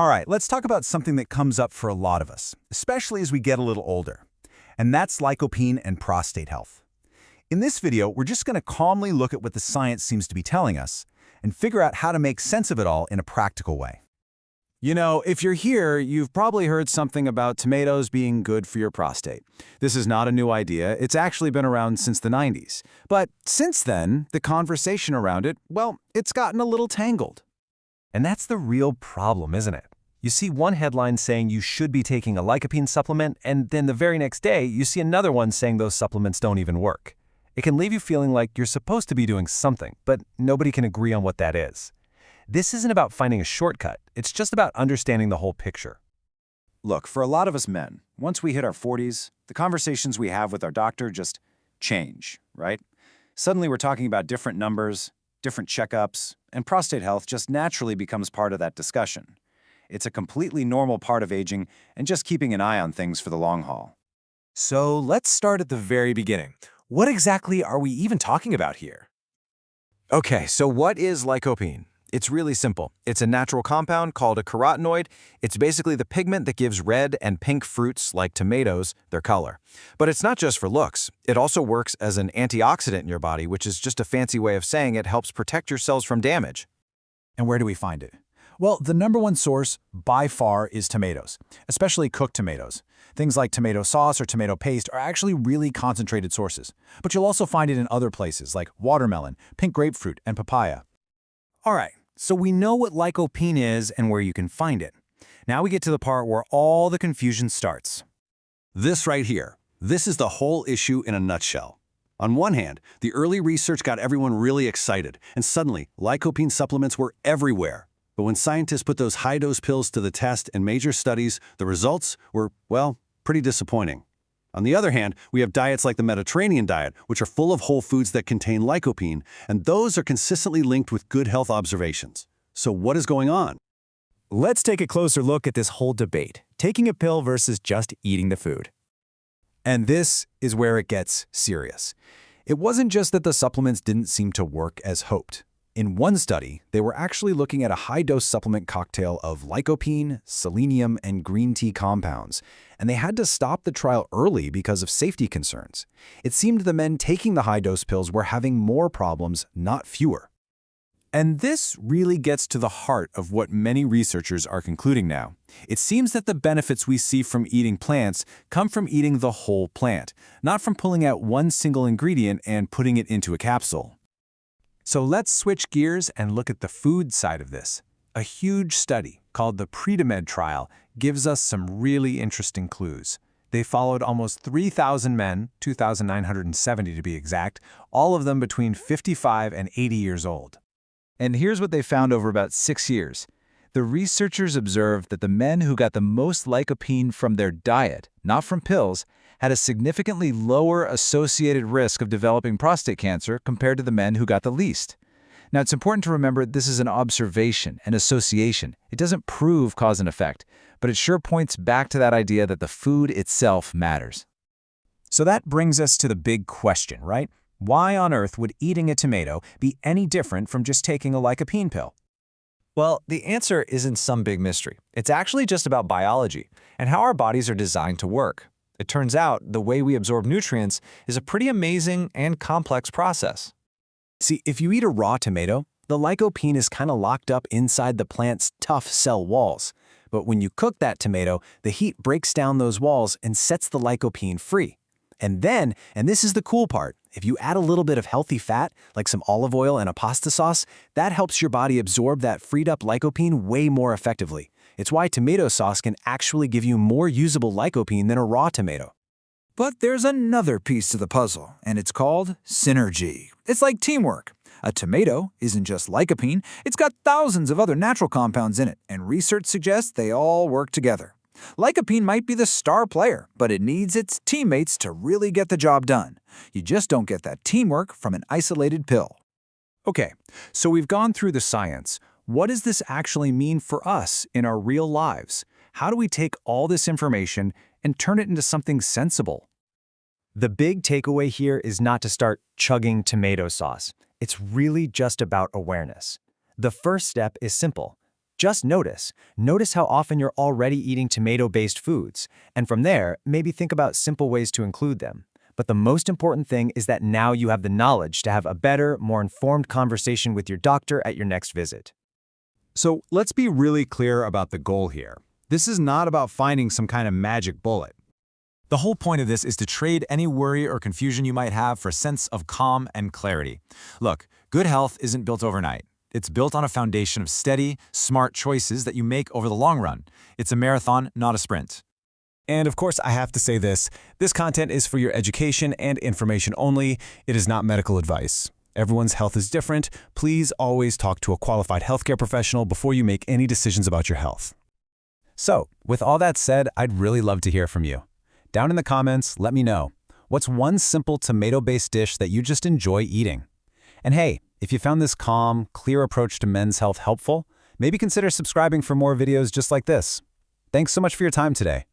All right, let's talk about something that comes up for a lot of us, especially as we get a little older. And that's lycopene and prostate health. In this video, we're just going to calmly look at what the science seems to be telling us and figure out how to make sense of it all in a practical way. You know, if you're here, you've probably heard something about tomatoes being good for your prostate. This is not a new idea. It's actually been around since the 90s. But since then, the conversation around it, well, it's gotten a little tangled. And that's the real problem, isn't it? You see one headline saying you should be taking a lycopene supplement, and then the very next day, you see another one saying those supplements don't even work. It can leave you feeling like you're supposed to be doing something, but nobody can agree on what that is. This isn't about finding a shortcut. It's just about understanding the whole picture. Look, for a lot of us men, once we hit our 40s, the conversations we have with our doctor just change, right? Suddenly we're talking about different numbers, different checkups, and prostate health just naturally becomes part of that discussion. It's a completely normal part of aging and just keeping an eye on things for the long haul. So let's start at the very beginning. What exactly are we even talking about here? Okay, so what is lycopene? It's really simple. It's a natural compound called a carotenoid. It's basically the pigment that gives red and pink fruits, like tomatoes, their color. But it's not just for looks. It also works as an antioxidant in your body, which is just a fancy way of saying it helps protect your cells from damage. And where do we find it? Well, the number one source, by far, is tomatoes, especially cooked tomatoes. Things like tomato sauce or tomato paste are actually really concentrated sources. But you'll also find it in other places like watermelon, pink grapefruit, and papaya. All right. So we know what lycopene is and where you can find it. Now we get to the part where all the confusion starts. This right here, this is the whole issue in a nutshell. On one hand, the early research got everyone really excited, and suddenly, lycopene supplements were everywhere. But when scientists put those high-dose pills to the test in major studies, the results were, well, pretty disappointing. On the other hand, we have diets like the Mediterranean diet, which are full of whole foods that contain lycopene, and those are consistently linked with good health observations. So what is going on? Let's take a closer look at this whole debate, taking a pill versus just eating the food. And this is where it gets serious. It wasn't just that the supplements didn't seem to work as hoped. In one study, they were actually looking at a high-dose supplement cocktail of lycopene, selenium, and green tea compounds, and they had to stop the trial early because of safety concerns. It seemed the men taking the high-dose pills were having more problems, not fewer. And this really gets to the heart of what many researchers are concluding now. It seems that the benefits we see from eating plants come from eating the whole plant, not from pulling out one single ingredient and putting it into a capsule. So let's switch gears and look at the food side of this. A huge study called the Prostate trial gives us some really interesting clues. They followed almost 3,000 men, 2,970 to be exact, all of them between 55 and 80 years old. And here's what they found over about 6 years. The researchers observed that the men who got the most lycopene from their diet, not from pills, had a significantly lower associated risk of developing prostate cancer compared to the men who got the least. Now, it's important to remember this is an observation, an association. It doesn't prove cause and effect, but it sure points back to that idea that the food itself matters. So that brings us to the big question, right? Why on earth would eating a tomato be any different from just taking a lycopene pill? Well, the answer isn't some big mystery. It's actually just about biology and how our bodies are designed to work. It turns out the way we absorb nutrients is a pretty amazing and complex process. See, if you eat a raw tomato, the lycopene is kind of locked up inside the plant's tough cell walls. But when you cook that tomato, the heat breaks down those walls and sets the lycopene free. And then, and this is the cool part, if you add a little bit of healthy fat, like some olive oil and a pasta sauce, that helps your body absorb that freed up lycopene way more effectively. It's why tomato sauce can actually give you more usable lycopene than a raw tomato. But there's another piece to the puzzle, and it's called synergy. It's like teamwork. A tomato isn't just lycopene, it's got thousands of other natural compounds in it, and research suggests they all work together. Lycopene might be the star player, but it needs its teammates to really get the job done. You just don't get that teamwork from an isolated pill. Okay, so we've gone through the science. What does this actually mean for us in our real lives? How do we take all this information and turn it into something sensible? The big takeaway here is not to start chugging tomato sauce. It's really just about awareness. The first step is simple. Just notice. Notice how often you're already eating tomato-based foods, and from there, maybe think about simple ways to include them. But the most important thing is that now you have the knowledge to have a better, more informed conversation with your doctor at your next visit. So let's be really clear about the goal here. This is not about finding some kind of magic bullet. The whole point of this is to trade any worry or confusion you might have for a sense of calm and clarity. Look, good health isn't built overnight. It's built on a foundation of steady, smart choices that you make over the long run. It's a marathon, not a sprint. And of course, I have to say this content is for your education and information only. It is not medical advice. Everyone's health is different. Please always talk to a qualified healthcare professional before you make any decisions about your health. So, with all that said, I'd really love to hear from you. Down in the comments, let me know. What's one simple tomato-based dish that you just enjoy eating? And hey, if you found this calm, clear approach to men's health helpful, maybe consider subscribing for more videos just like this. Thanks so much for your time today.